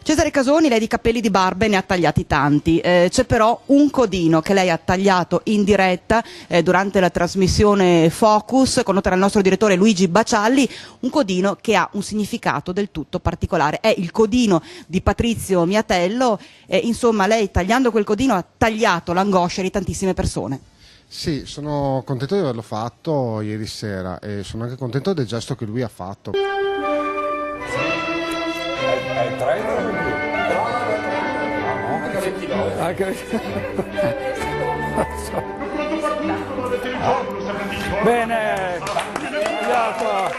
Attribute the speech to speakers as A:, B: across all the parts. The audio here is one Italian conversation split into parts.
A: Cesare Casoni, lei di capelli di barba ne ha tagliati tanti, c'è però un codino che lei ha tagliato in diretta durante la trasmissione Focus, condotto dal nostro direttore Luigi Bacialli, un codino che ha un significato del tutto particolare, è il codino di Patrizio Miatello, insomma lei tagliando quel codino ha tagliato l'angoscia di tantissime persone.
B: Sì, sono contento di averlo fatto ieri sera e sono anche contento del gesto che lui ha fatto.
C: È 30 o più? Bene, tagliato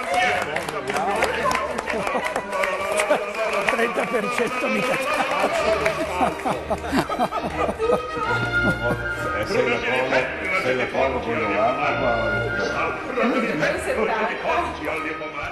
C: 30% mica. Se le collo poi lo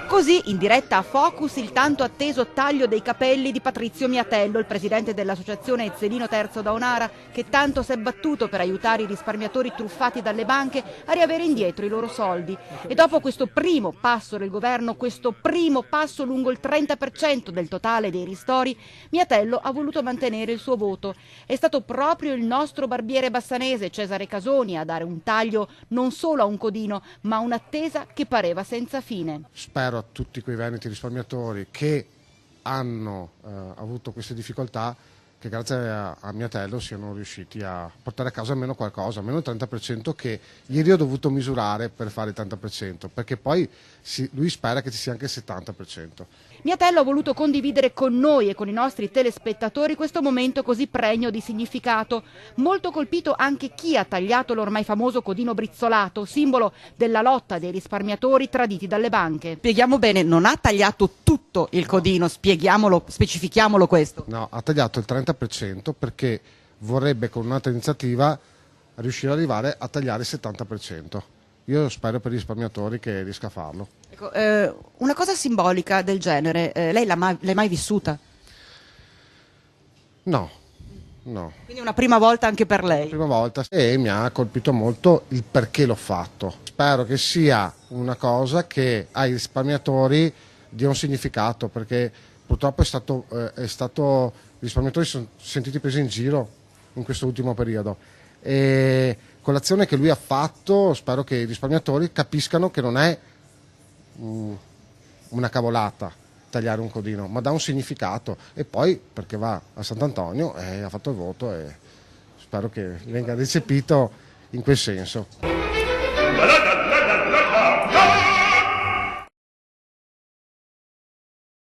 A: Così, in diretta a Focus, il tanto atteso taglio dei capelli di Patrizio Miatello, il presidente dell'associazione Ezzelino Terzo da Onara, che tanto si è battuto per aiutare i risparmiatori truffati dalle banche a riavere indietro i loro soldi. E dopo questo primo passo del governo, questo primo passo lungo il 30% del totale dei ristori, Miatello ha voluto mantenere il suo voto. È stato proprio il nostro barbiere bassanese, Cesare Casoni, a dare un taglio non solo a un codino, ma a un'attesa che pareva senza fine.
B: Spero a tutti quei veneti risparmiatori che hanno avuto queste difficoltà che grazie a Miatello siano riusciti a portare a casa almeno qualcosa, almeno il 30% che ieri ho dovuto misurare per fare il 30%, perché poi lui spera che ci sia anche il 70%.
A: Miatello ha voluto condividere con noi e con i nostri telespettatori questo momento così pregno di significato. Molto colpito anche chi ha tagliato l'ormai famoso codino brizzolato, simbolo della lotta dei risparmiatori traditi dalle banche. Spieghiamo bene, non ha tagliato tutto il codino, spieghiamolo, specifichiamolo questo.
B: No, ha tagliato il 30% perché vorrebbe con un'altra iniziativa riuscire ad arrivare a tagliare il 70%. Io spero per i risparmiatori che riesca a farlo.
A: Ecco, una cosa simbolica del genere, lei l'ha mai vissuta?
B: No.
A: Quindi una prima volta anche per lei?
B: Prima volta e mi ha colpito molto il perché l'ho fatto. Spero che sia una cosa che ai risparmiatori dia un significato, perché purtroppo i risparmiatori sono sentiti presi in giro in questo ultimo periodo. E con l'azione che lui ha fatto spero che i risparmiatori capiscano che non è una cavolata tagliare un codino, ma dà un significato, e poi perché va a Sant'Antonio e ha fatto il voto e spero che venga recepito in quel senso.